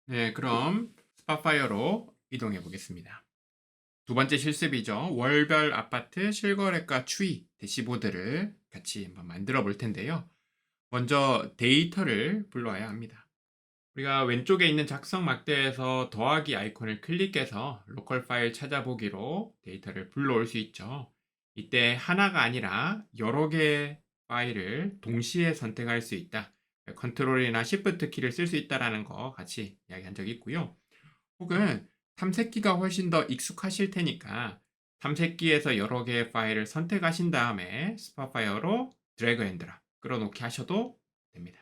네, 그럼 스팟파이어로 이동해 보겠습니다. 두 번째 실습이죠. 월별 아파트 실거래가 추이 대시보드를 같이 한번 만들어 볼 텐데요. 먼저 데이터를 불러와야 합니다. 우리가 왼쪽에 있는 작성 막대에서 더하기 아이콘을 클릭해서 로컬 파일 찾아보기로 데이터를 불러올 수 있죠. 이때 하나가 아니라 여러 개의 파일을 동시에 선택할 수 있다. 컨트롤이나 시프트 키를 쓸 수 있다는 거 같이 이야기한 적이 있고요. 혹은 탐색기가 훨씬 더 익숙하실 테니까 탐색기에서 여러 개의 파일을 선택하신 다음에 스팟파이어로 드래그 앤 드랍 끌어놓기 하셔도 됩니다.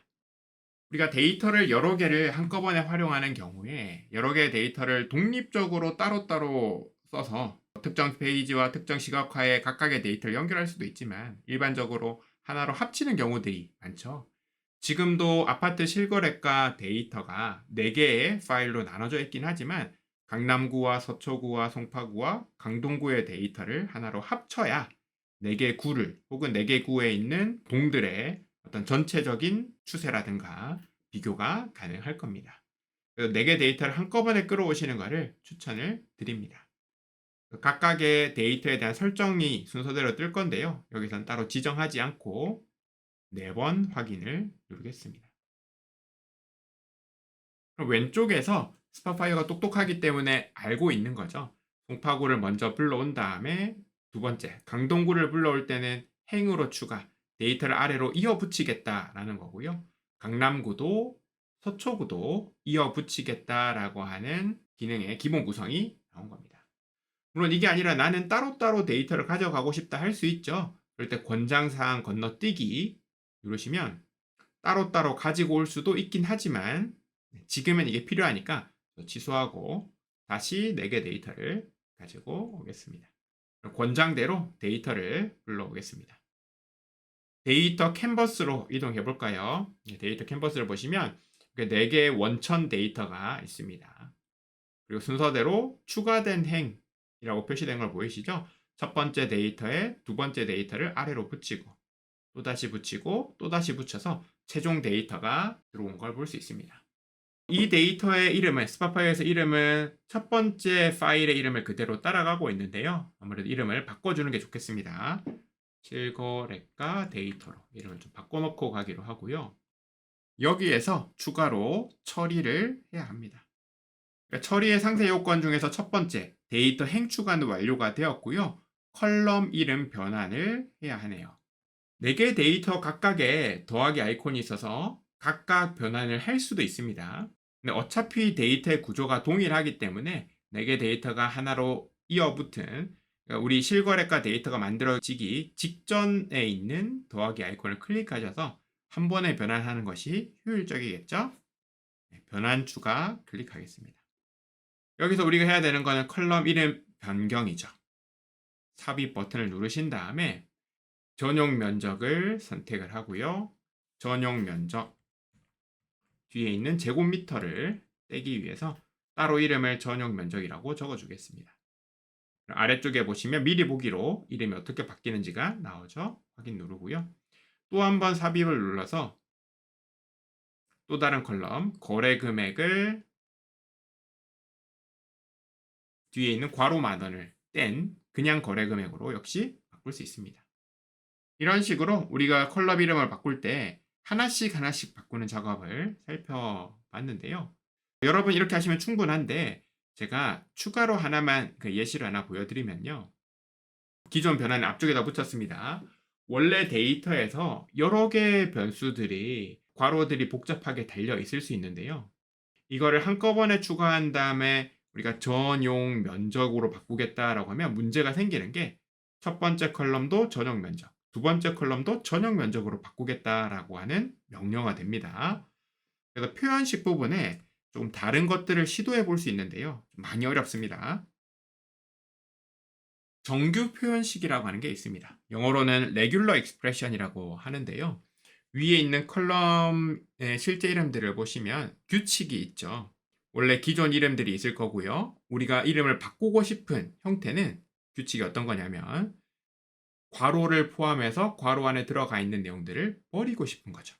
우리가 데이터를 여러 개를 한꺼번에 활용하는 경우에 여러 개의 데이터를 독립적으로 따로따로 써서 특정 페이지와 특정 시각화에 각각의 데이터를 연결할 수도 있지만 일반적으로 하나로 합치는 경우들이 많죠. 지금도 아파트 실거래가 데이터가 4개의 파일로 나눠져 있긴 하지만 강남구와 서초구와 송파구와 강동구의 데이터를 하나로 합쳐야 4개 구를 혹은 4개 구에 있는 동들의 어떤 전체적인 추세라든가 비교가 가능할 겁니다. 그래서 4개 데이터를 한꺼번에 끌어오시는 것을 추천을 드립니다. 각각의 데이터에 대한 설정이 순서대로 뜰 건데요. 여기선 따로 지정하지 않고 4번 확인을 누르겠습니다. 그럼 왼쪽에서 스팟파이어가 똑똑하기 때문에 알고 있는 거죠. 송파구를 먼저 불러온 다음에 두 번째 강동구를 불러올 때는 행으로 추가, 데이터를 아래로 이어 붙이겠다라는 거고요. 강남구도 서초구도 이어 붙이겠다라고 하는 기능의 기본 구성이 나온 겁니다. 물론 이게 아니라 나는 따로따로 데이터를 가져가고 싶다 할 수 있죠. 그럴 때 권장사항 건너뛰기 누르시면 따로따로 가지고 올 수도 있긴 하지만 지금은 이게 필요하니까 취소하고 다시 4개 데이터를 가지고 오겠습니다. 권장대로 데이터를 불러오겠습니다. 데이터 캔버스로 이동해 볼까요? 데이터 캔버스를 보시면 4개의 원천 데이터가 있습니다. 그리고 순서대로 추가된 행이라고 표시된 걸 보이시죠? 첫 번째 데이터에 두 번째 데이터를 아래로 붙이고 또다시 붙이고 또다시 붙여서 최종 데이터가 들어온 걸 볼 수 있습니다. 이 데이터의 이름은 스팟파이어에서 이름은 첫 번째 파일의 이름을 그대로 따라가고 있는데요. 아무래도 이름을 바꿔주는 게 좋겠습니다. 실거래가 데이터로 이름을 좀 바꿔놓고 가기로 하고요. 여기에서 추가로 처리를 해야 합니다. 그러니까 처리의 상세 요건 중에서 첫 번째 데이터 행 추가는 완료가 되었고요. 컬럼 이름 변환을 해야 하네요. 4개 데이터 각각에 더하기 아이콘이 있어서 각각 변환을 할 수도 있습니다. 근데 어차피 데이터의 구조가 동일하기 때문에 4개 데이터가 하나로 이어붙은 그러니까 우리 실거래가 데이터가 만들어지기 직전에 있는 더하기 아이콘을 클릭하셔서 한 번에 변환하는 것이 효율적이겠죠? 변환 추가 클릭하겠습니다. 여기서 우리가 해야 되는 거는 컬럼 이름 변경이죠. 삽입 버튼을 누르신 다음에 전용 면적을 선택을 하고요. 전용 면적 뒤에 있는 제곱미터를 떼기 위해서 따로 이름을 전용 면적이라고 적어주겠습니다. 아래쪽에 보시면 미리 보기로 이름이 어떻게 바뀌는지가 나오죠. 확인 누르고요. 또 한 번 삽입을 눌러서 또 다른 컬럼 거래 금액을 뒤에 있는 괄호 만원을 뗀 그냥 거래 금액으로 역시 바꿀 수 있습니다. 이런 식으로 우리가 컬럼 이름을 바꿀 때 하나씩 하나씩 바꾸는 작업을 살펴봤는데요. 여러분 이렇게 하시면 충분한데 제가 추가로 하나만 예시를 하나 보여드리면요. 기존 변환을 앞쪽에다 붙였습니다. 원래 데이터에서 여러 개의 변수들이 괄호들이 복잡하게 달려 있을 수 있는데요. 이거를 한꺼번에 추가한 다음에 우리가 전용 면적으로 바꾸겠다라고 하면 문제가 생기는 게 첫 번째 컬럼도 전용 면적, 두 번째 컬럼도 전용 면적으로 바꾸겠다라고 하는 명령어가 됩니다. 그래서 표현식 부분에 좀 다른 것들을 시도해 볼 수 있는데요. 많이 어렵습니다. 정규 표현식이라고 하는 게 있습니다. 영어로는 regular expression이라고 하는데요. 위에 있는 컬럼의 실제 이름들을 보시면 규칙이 있죠. 원래 기존 이름들이 있을 거고요. 우리가 이름을 바꾸고 싶은 형태는 규칙이 어떤 거냐면 괄호를 포함해서 괄호 안에 들어가 있는 내용들을 버리고 싶은 거죠.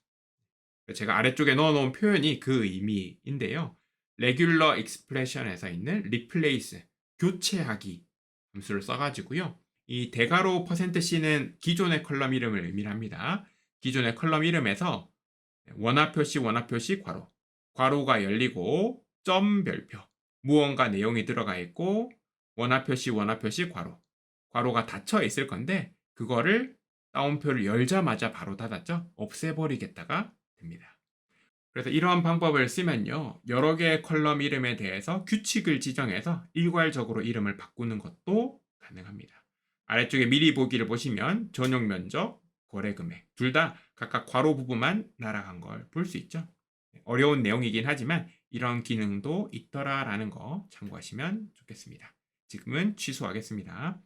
제가 아래쪽에 넣어놓은 표현이 그 의미인데요. 레귤러 익스프레션에서 있는 replace, 교체하기 함수를 써가지고요. 이 대괄호 %c는 기존의 컬럼 이름을 의미합니다. 기존의 컬럼 이름에서 원화표시, 원화표시, 괄호. 괄호가 열리고 점 별표. 무언가 내용이 들어가 있고 원화표시, 원화표시, 괄호. 괄호가 닫혀 있을 건데 그거를 따옴표를 열자마자 바로 닫았죠. 없애버리겠다가 됩니다. 그래서 이러한 방법을 쓰면요. 여러 개의 컬럼 이름에 대해서 규칙을 지정해서 일괄적으로 이름을 바꾸는 것도 가능합니다. 아래쪽에 미리 보기를 보시면 전용 면적, 거래 금액 둘 다 각각 괄호 부분만 날아간 걸 볼 수 있죠. 어려운 내용이긴 하지만 이런 기능도 있더라라는 거 참고하시면 좋겠습니다. 지금은 취소하겠습니다.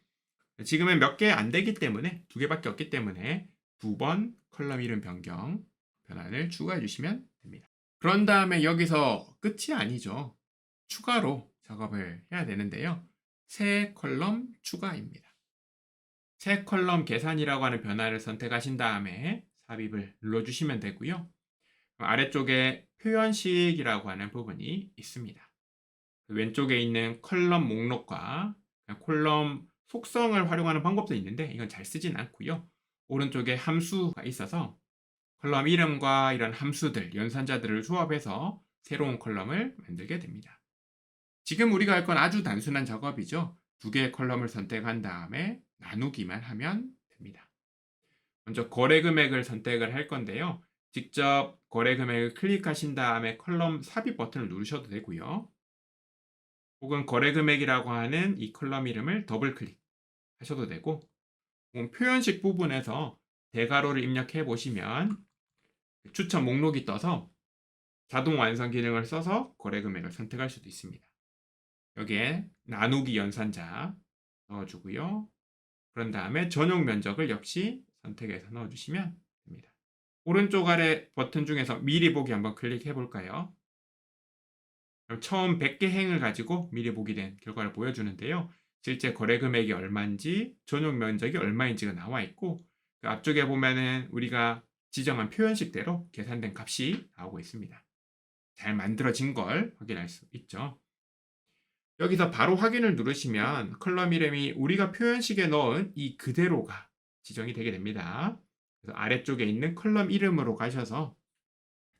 지금은 몇 개 안 되기 때문에 2개밖에 없기 때문에 2번 컬럼 이름 변경 변환을 추가해 주시면 됩니다. 그런 다음에 여기서 끝이 아니죠. 추가로 작업을 해야 되는데요. 새 컬럼 추가입니다. 새 컬럼 계산이라고 하는 변화를 선택하신 다음에 삽입을 눌러주시면 되고요. 아래쪽에 표현식이라고 하는 부분이 있습니다. 왼쪽에 있는 컬럼 목록과 콜럼 속성을 활용하는 방법도 있는데 이건 잘 쓰진 않고요. 오른쪽에 함수가 있어서 컬럼 이름과 이런 함수들, 연산자들을 조합해서 새로운 컬럼을 만들게 됩니다. 지금 우리가 할 건 아주 단순한 작업이죠. 2개의 컬럼을 선택한 다음에 나누기만 하면 됩니다. 먼저 거래 금액을 선택을 할 건데요. 직접 거래 금액을 클릭하신 다음에 컬럼 삽입 버튼을 누르셔도 되고요. 혹은 거래 금액이라고 하는 이 컬럼 이름을 더블 클릭하셔도 되고, 표현식 부분에서 대괄호를 입력해 보시면 추천 목록이 떠서 자동 완성 기능을 써서 거래 금액을 선택할 수도 있습니다. 여기에 나누기 연산자 넣어주고요. 그런 다음에 전용 면적을 역시 선택해서 넣어주시면 됩니다. 오른쪽 아래 버튼 중에서 미리 보기 한번 클릭해 볼까요? 그럼 처음 100개 행을 가지고 미리 보기 된 결과를 보여주는데요. 실제 거래 금액이 얼마인지, 전용 면적이 얼마인지가 나와 있고, 그 앞쪽에 보면은 우리가 지정한 표현식대로 계산된 값이 나오고 있습니다. 잘 만들어진 걸 확인할 수 있죠. 여기서 바로 확인을 누르시면 컬럼 이름이 우리가 표현식에 넣은 이 그대로가 지정이 되게 됩니다. 그래서 아래쪽에 있는 컬럼 이름으로 가셔서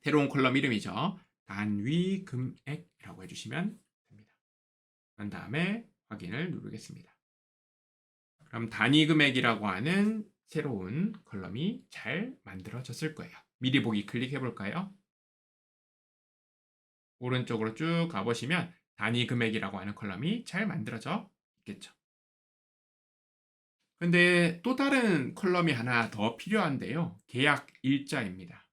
새로운 컬럼 이름이죠. 단위 금액이라고 해주시면 됩니다. 그런 다음에 확인을 누르겠습니다. 그럼 단위 금액이라고 하는 새로운 컬럼이 잘 만들어졌을 거예요. 미리 보기 클릭해 볼까요? 오른쪽으로 쭉 가보시면 단위 금액이라고 하는 컬럼이 잘 만들어져 있겠죠. 근데 또 다른 컬럼이 하나 더 필요한데요. 계약 일자입니다.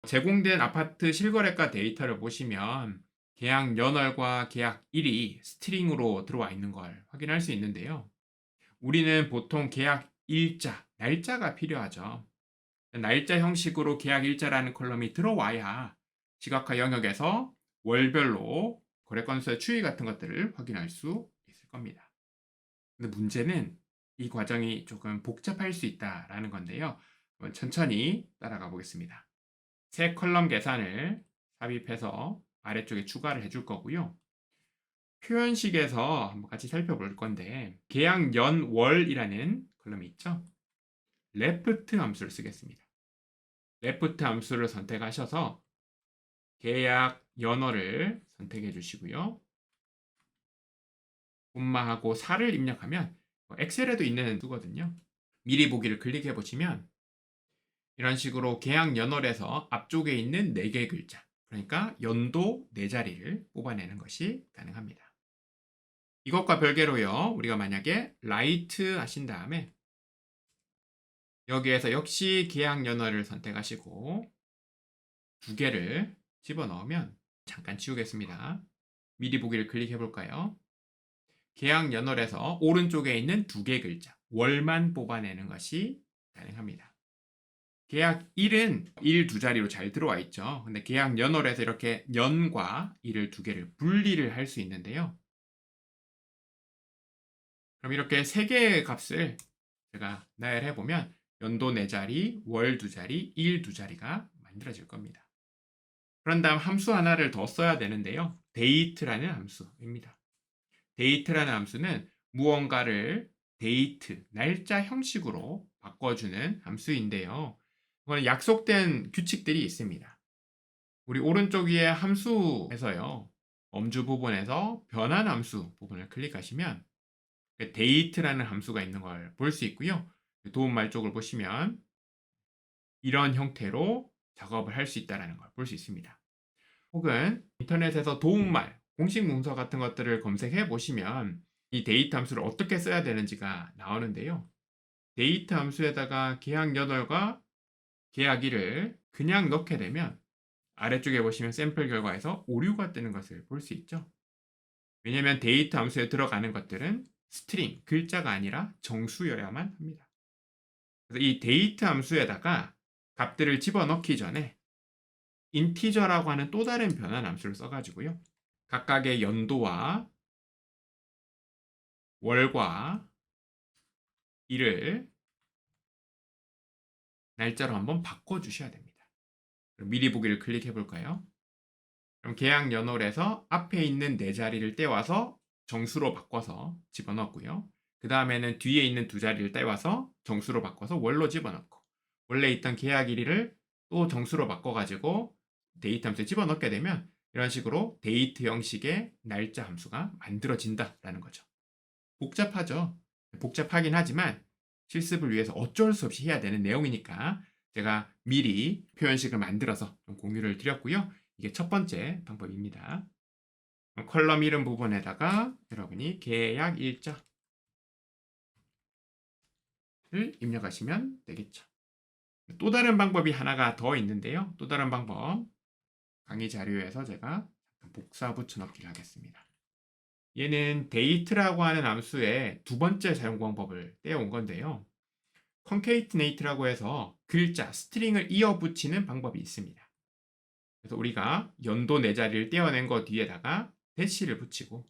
제공된 아파트 실거래가 데이터를 보시면 계약 연월과 계약 일이 스트링으로 들어와 있는 걸 확인할 수 있는데요. 우리는 보통 계약 일자, 날짜가 필요하죠. 날짜 형식으로 계약 일자라는 컬럼이 들어와야 시각화 영역에서 월별로 거래 건수의 추이 같은 것들을 확인할 수 있을 겁니다. 근데 문제는 이 과정이 조금 복잡할 수 있다라는 건데요. 한번 천천히 따라가 보겠습니다. 새 컬럼 계산을 삽입해서 아래쪽에 추가를 해줄 거고요. 표현식에서 한번 같이 살펴볼 건데 계약 연월이라는 컬럼이 있죠. 레프트 함수를 쓰겠습니다. 레프트 함수를 선택하셔서 계약 연월을 선택해 주시고요. 콤마하고 4를 입력하면 엑셀에도 있는 수거든요. 미리 보기를 클릭해 보시면 이런 식으로 계약 연월에서 앞쪽에 있는 4개의 글자, 그러니까 연도 4자리를 뽑아내는 것이 가능합니다. 이것과 별개로요. 우리가 만약에 라이트 하신 다음에 여기에서 역시 계약 연월을 선택하시고 2개를 집어넣으면 잠깐 지우겠습니다. 미리 보기를 클릭해 볼까요? 계약 연월에서 오른쪽에 있는 2개 글자 월만 뽑아내는 것이 가능합니다. 계약 일은 일 2자리로 잘 들어와 있죠. 근데 계약 연월에서 이렇게 연과 일을 2개를 분리를 할 수 있는데요. 그럼 이렇게 3개의 값을 제가 나열해 보면 연도 4자리, 월 2자리, 일 2자리가 만들어질 겁니다. 그런 다음 함수 하나를 더 써야 되는데요. date라는 함수입니다. date라는 함수는 무언가를 데이트, 날짜 형식으로 바꿔주는 함수인데요. 이거는 약속된 규칙들이 있습니다. 우리 오른쪽 위에 함수에서요. 엄주 부분에서 변환함수 부분을 클릭하시면 date라는 함수가 있는 걸 볼 수 있고요. 도움말 쪽을 보시면 이런 형태로 작업을 할 수 있다는 걸 볼 수 있습니다. 혹은 인터넷에서 도움말, 공식 문서 같은 것들을 검색해 보시면 이 데이트 함수를 어떻게 써야 되는지가 나오는데요. 데이트 함수에다가 계약 연월과 계약일을 그냥 넣게 되면 아래쪽에 보시면 샘플 결과에서 오류가 뜨는 것을 볼 수 있죠. 왜냐하면 데이트 함수에 들어가는 것들은 스트링, 글자가 아니라 정수여야만 합니다. 그래서 이 데이트 함수에다가 값들을 집어넣기 전에 인티저라고 하는 또 다른 변환 함수를 써가지고요. 각각의 연도와 월과 일을 날짜로 한번 바꿔주셔야 됩니다. 그럼 미리 보기를 클릭해 볼까요? 그럼 계약 연월에서 앞에 있는 네 자리를 떼와서 정수로 바꿔서 집어넣고요. 그 다음에는 뒤에 있는 두 자리를 떼와서 정수로 바꿔서 월로 집어넣고 원래 있던 계약일을 또 정수로 바꿔가지고 데이트 함수에 집어넣게 되면 이런 식으로 데이트 형식의 날짜 함수가 만들어진다라는 거죠. 복잡하죠. 복잡하긴 하지만 실습을 위해서 어쩔 수 없이 해야 되는 내용이니까 제가 미리 표현식을 만들어서 좀 공유를 드렸고요. 이게 첫 번째 방법입니다. 컬럼 이름 부분에다가 여러분이 계약 일자를 입력하시면 되겠죠. 또 다른 방법이 하나가 더 있는데요. 또 다른 방법 강의 자료에서 제가 복사 붙여넣기를 하겠습니다. 얘는 date라고 하는 함수의 두 번째 사용 방법을 떼어온 건데요. concatenate라고 해서 글자, 스트링을 이어 붙이는 방법이 있습니다. 그래서 우리가 연도 네 자리를 떼어낸 거 뒤에다가 대시를 붙이고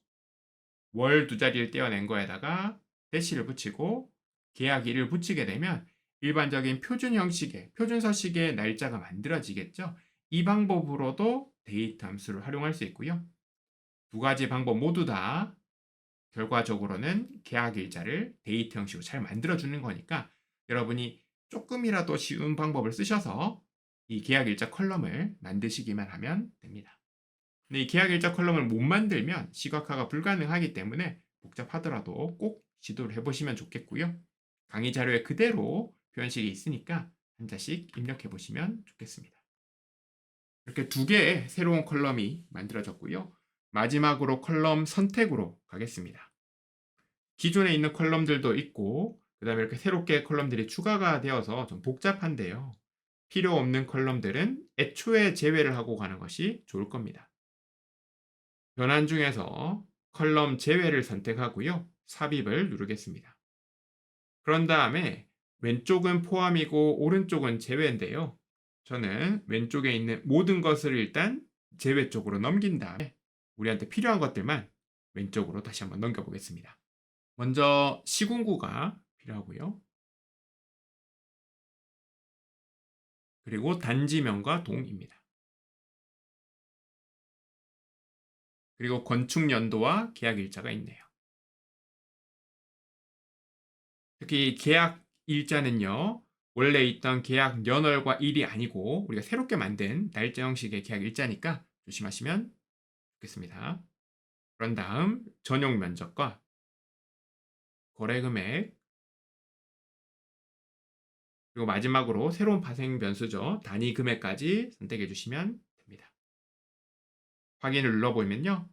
월 두 자리를 떼어낸 거에다가 대시를 붙이고 계약일을 붙이게 되면 일반적인 표준 형식의 표준서식의 날짜가 만들어지겠죠. 이 방법으로도 데이트 함수를 활용할 수 있고요. 두 가지 방법 모두 다 결과적으로는 계약 일자를 데이트 형식으로 잘 만들어주는 거니까 여러분이 조금이라도 쉬운 방법을 쓰셔서 이 계약 일자 컬럼을 만드시기만 하면 됩니다. 근데 이 계약 일자 컬럼을 못 만들면 시각화가 불가능하기 때문에 복잡하더라도 꼭 시도를 해보시면 좋겠고요. 강의 자료에 그대로 표현식이 있으니까 한 자씩 입력해 보시면 좋겠습니다. 이렇게 두 개의 새로운 컬럼이 만들어졌고요. 마지막으로 컬럼 선택으로 가겠습니다. 기존에 있는 컬럼들도 있고 그 다음에 이렇게 새롭게 컬럼들이 추가가 되어서 좀 복잡한데요. 필요 없는 컬럼들은 애초에 제외를 하고 가는 것이 좋을 겁니다. 변환 중에서 컬럼 제외를 선택하고요. 삽입을 누르겠습니다. 그런 다음에 왼쪽은 포함이고 오른쪽은 제외인데요. 저는 왼쪽에 있는 모든 것을 일단 제외 쪽으로 넘긴 다음에 우리한테 필요한 것들만 왼쪽으로 다시 한번 넘겨보겠습니다. 먼저 시군구가 필요하고요. 그리고 단지명과 동입니다. 그리고 건축 연도와 계약 일자가 있네요. 특히 계약 일자는요. 원래 있던 계약 연월과 일이 아니고 우리가 새롭게 만든 날짜 형식의 계약 일자니까 조심하시면 좋겠습니다. 그런 다음 전용 면적과 거래 금액 그리고 마지막으로 새로운 발생 변수죠. 단위 금액까지 선택해 주시면 됩니다. 확인을 눌러보면요.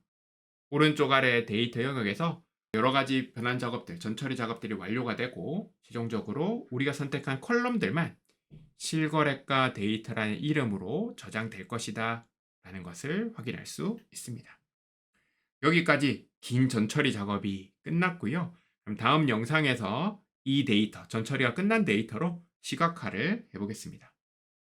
오른쪽 아래 데이터 영역에서 여러 가지 변환 작업들, 전처리 작업들이 완료가 되고 최종적으로 우리가 선택한 컬럼들만 실거래가 데이터라는 이름으로 저장될 것이다 라는 것을 확인할 수 있습니다. 여기까지 긴 전처리 작업이 끝났고요. 그럼 다음 영상에서 이 데이터, 전처리가 끝난 데이터로 시각화를 해보겠습니다.